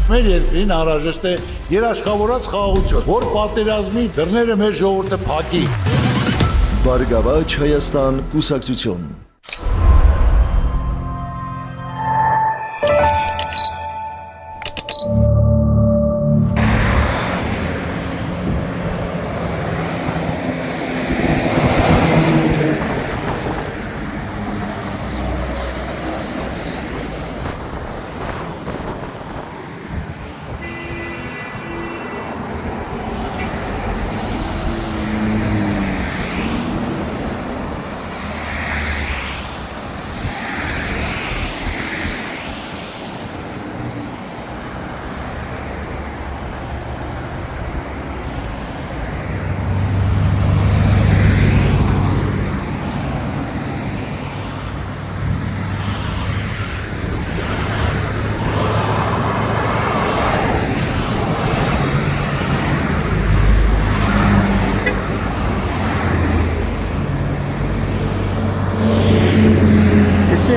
Մեր երկրին անհրաժեշտ է երաշխավորած խաղաղություն, որ պատերազմի դռները մեր ժողովուրդը փակի։ Բարգավաճ Հայաստան կուսակցություն։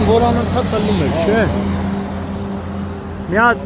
Որ անընդհատ տլնում եք, չէ։ Մի հատ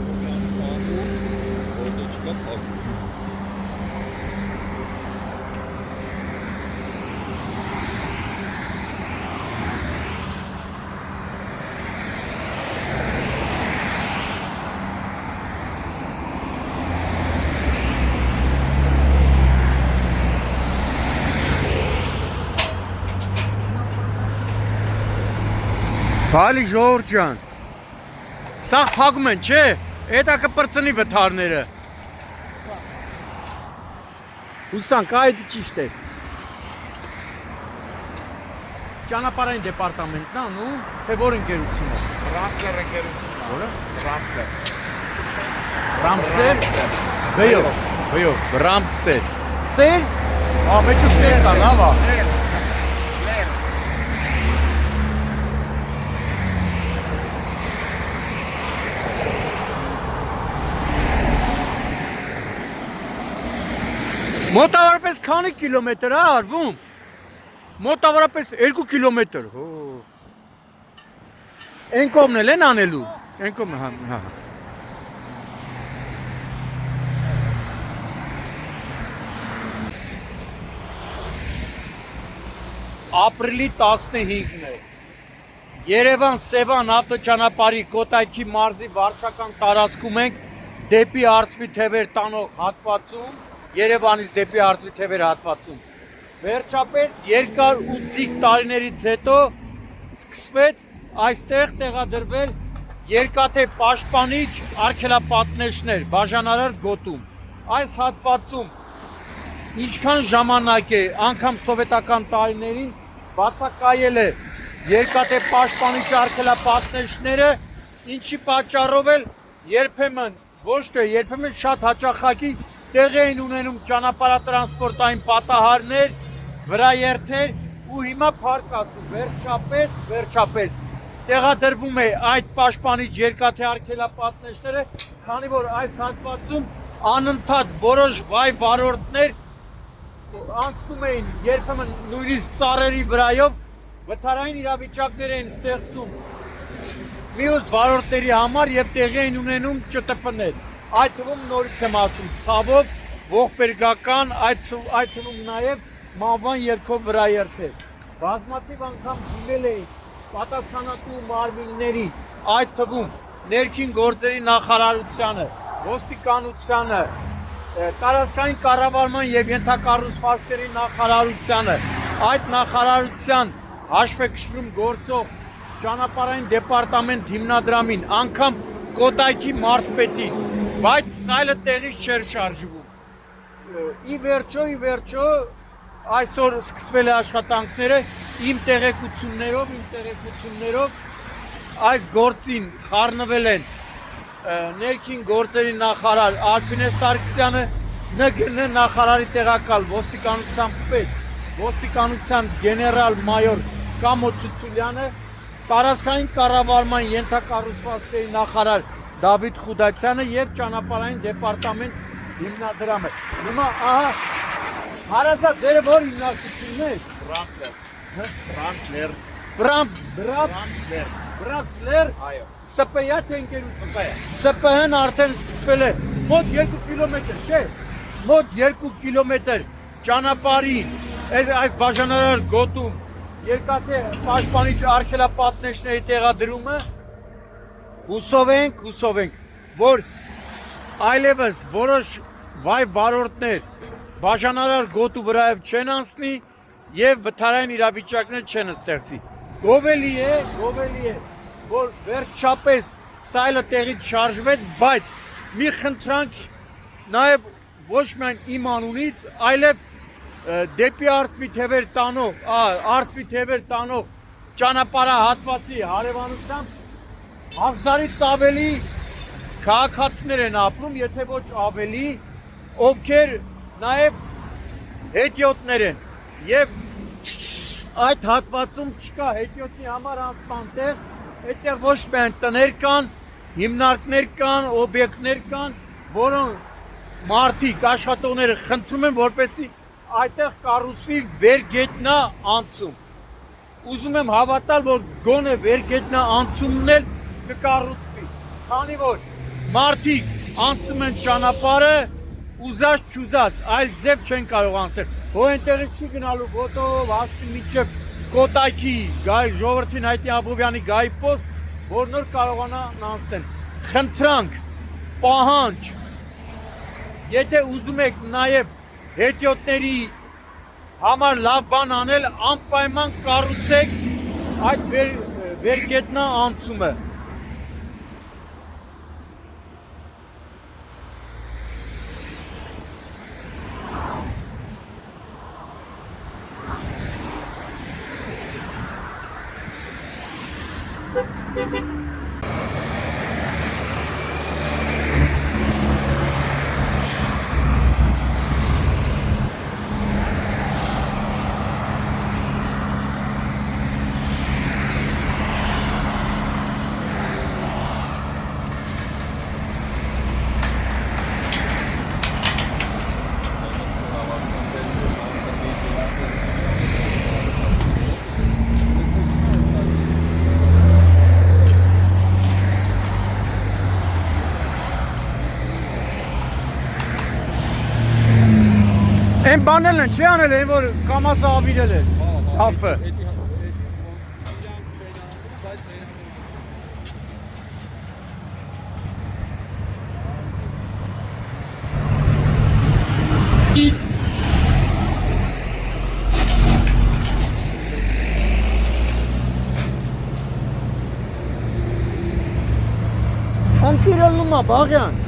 Բալի ժողովուրդ ջան, սա փակում են, չէ, էտա կպրծնի վթարները։ Հուսանք, այդ ճիշտ է։ Ճանապարհային դեպարտամենտն է, նու, թե որ ընկերությունն է։ Ռամսլեր ընկերությունն է։ Որը։ Ռամսլեր։ Բյո, Ռամսեր։ Սեր։ Ա, մեջը սեր կա, լավ է։ Մոտավորապես քանի կիլոմետր է արվում։ Մոտավորապես 2 կիլոմետր։ Այն կողմն էլ են անելու։ Այն կողմը, հա։ Ապրիլի 15-ն է։ Երևան-Սևան ավտոճանապարհի Կոտայքի մարզի վարչական տարածքում ենք դեպի Արծվի թևեր տանող հատվածում։ Երևանից դեպի Արծվի թևեր հատվածում։ Վերջապես երկար ու ձիգ տարիներից հետո սկսվեց այստեղ տեղադրվել երկաթե պաշտպանիչ արգելապատնեշներ բաժանարար գոտում։ Այս հատվածում ինչքան ժամանակ է անգամ սովետական տարիներին բացակայել է երկաթե պաշտպանիչ արգելապատնեշները, ինչի պատճառով էլ երբեմն ոչ թե երբեմն շատ հաճախակի տեղի էին ունենում ճանապարհատրանսպորտային պատահարներ, վրաերթեր ու հիմա փառք Աստծո, վերջապես տեղադրվում է այդ պաշտպանիչ երկաթե արգելապատնեշները, քանի որ այս հատվածում անընդհատ որոշ վայ վարորդներ անցնում էին երբեմն նույնիսկ ծառերի վրայով վթարային իրավիճակներ էին ստեղծում մյուս վարորդների համար եւ տեղի էին ունենում ՃՏՊ-ներ։ Այդ թվում նորից եմ ասում, ցավով ողբերգական, այդ թվում նաև մանվան ելքով վրաերթեր։ Բազմաթիվ անգամ դիմել էին պատասխանատու մարմինների, այդ թվում ներքին գործերի նախարարությանը, ոստիկանությանը, տարածքային կառավարման եւ ենթակառուցվածքների նախարարությանը, այդ նախարարության հաշվեկշռում գործող ճանապարհային դեպարտամենտ հիմնադրամին, անգամ Կոտայքի մարզպետին, բայց սայլը տեղից չէր շարժվում։ Ի վերջո այսօր սկսվել է աշխատանքները իմ տեղեկություններով այս գործին խառնվել են ներքին գործերի նախարար Ալբինե Սարգսյանը, ՆԳՆ նախարարի տեղակալ ոստիկանության պետ, ոստիկանության գեներալ մայոր Կամո Ցուցուլյանը, տարածքային կառավարման ենթակառուցվածքների նախարար Դավիթ Խուդացյանը եւ ճանապարհային դեպարտամենտ հիմնադրամը։ Հիմա ահա հարազատ ձերը որ հիմնարկությունն է։ Վրացլեր Այո։ ՍՊ-յա թե ընկերություն։ ՍՊ-ը։ ՍՊՀ-ն արդեն սկսվել է մոտ 2 կիլոմետր, չէ։ Մոտ 2 կիլոմետր ճանապարհի այս բաժանարար գոտում երկաթե պաշտպանիչ արգելապատնեշների տեղադրումը հուսով ենք, որ այլևս որոշ վայ վարորդներ բաժանարար գոտու վրայով չեն անցնի եւ վթարային իրավիճակներ չեն ստեղծի։ Գովելի է, որ վերջապես սայլը տեղից շարժվեց, բայց մի խնդրանք նաեւ ոչ միայն իմ անունից, այլև դեպի արծվի թևեր տանող ճանապարհահատվածի հարևանությամբ 1000-ից ավելի քաղաքացիներ են ապրում, եթե ոչ ավելի, ովքեր նաև հետիոտներ են եւ այդ հատվածում չկա հետիոտնի համար անցման տեղ, այդտեղ ոչ միայն տներ կան, հիմնարկներ կան, օբյեկտներ կան, որոնք մարդիկ, աշխատողները խնդրում են, որպեսզի այդտեղ կառուցվի վերգետնա անցում։ Ուզում եմ հավատալ, որ գոնե վերգետնա անցումն էլ կկառուցվի, քանի որ մարդիկ անցնում են ճանապարհը ուզած չուզած, այլ ձև չեն կարող անցնել։ Հո այնտեղը չի գնալու գոտով հասնի մինչև Կոտայքի ժողովրդին հայտնի Աբովյանի գայի պոստ, որ նոր կարողանան անցնել։ Խնդրանք, պահանջ, եթե ուզում եք նաև հետիոտների համար լավ բան անել, անպայման կառուցեք այդ վերգետնա անցումը։ Այն բանել են, չի անել են, որ կամասը ավիրել է, հաֆը։ Անտիրելնում է, բաղյան։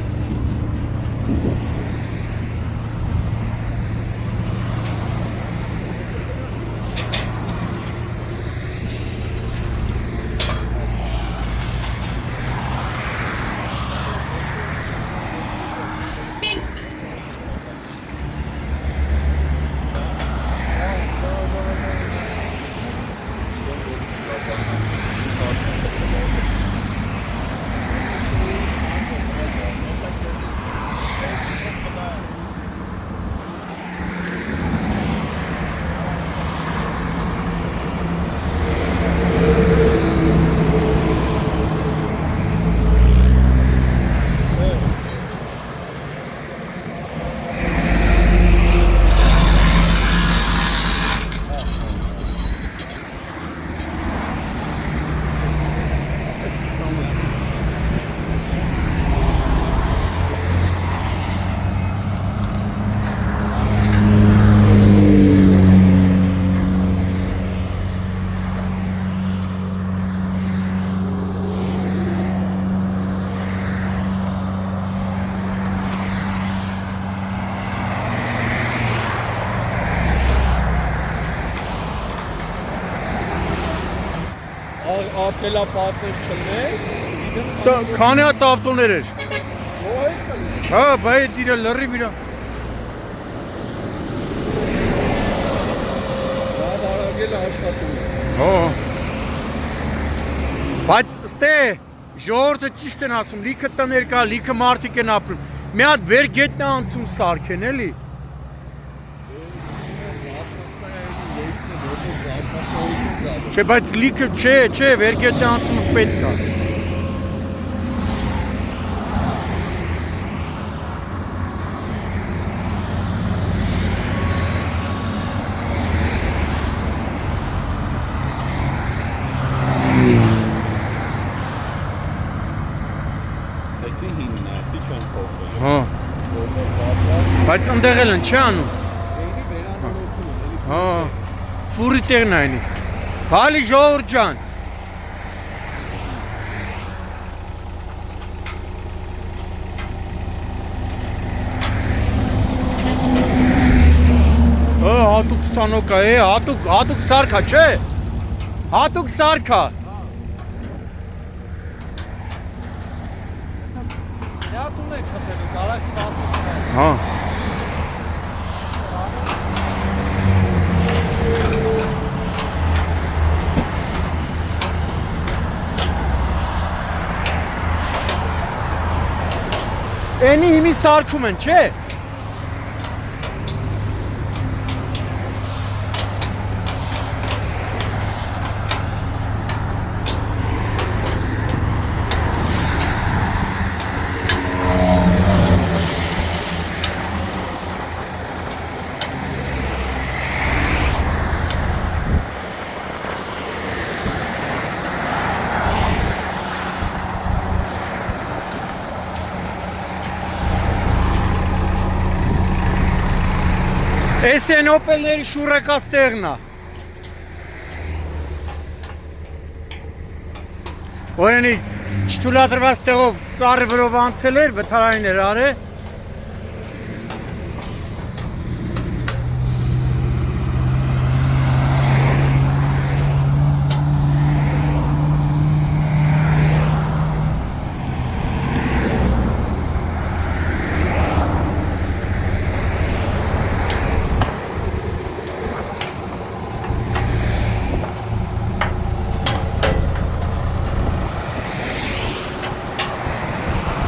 Արգելապատնեշ չլներ։ Քանի հատ ավտոներ էր։ Ո՞ր կլի։ Հա, բայց դիրա լրիվ իրա։ Դա բարագել աշխատում է։ Հո։ Բայց ստե ժողովուրդը ճիշտ են ասում, լիքը տներ կա, լիքը մարդիկ են ապրում։ Մի հատ վերգետնա անցում սարքեն էլի։ Չէ, բայց լիքը չէ, վերգետը անցումը պետք է։ Այսի հինն է, այսի չեն փոխել։ Հա։ Բայց ընդեղ էլ են, չի անում։ Էինի վերանորոգում են, էլի։ Հա։ Ֆուրի տեղն այնի։ Բալի ժողովուրդ ջան։ Հատուկ սանոկա է, հատուկ սարքա, չէ։ Հատուկ սարքա։ Դատուն է քթելու, կարաս սպասում։ Հա։ Էնի հիմի սարքում են, չէ։ Էս են օպելների շուրեկած տեղն է։ Որենի չթուլատրված տեղով ծառի վրով անցել էր, վթարային էր արե։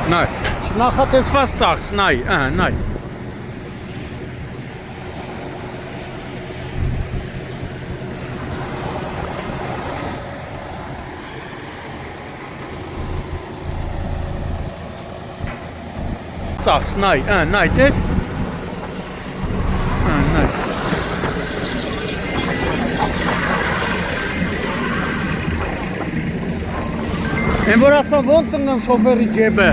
Նայ, նախատեսված ծախս, նայ։ Ծախս, նայ, տես։ Նայ։ Են որ ասան ոնց ընգնեմ շոֆերի ջեբը։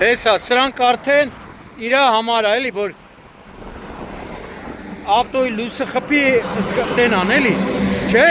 Հեսա, սրանք արդեն իրա համար է, էլի, որ ավտոյի լույսը խփի տենան, էլի, չէ։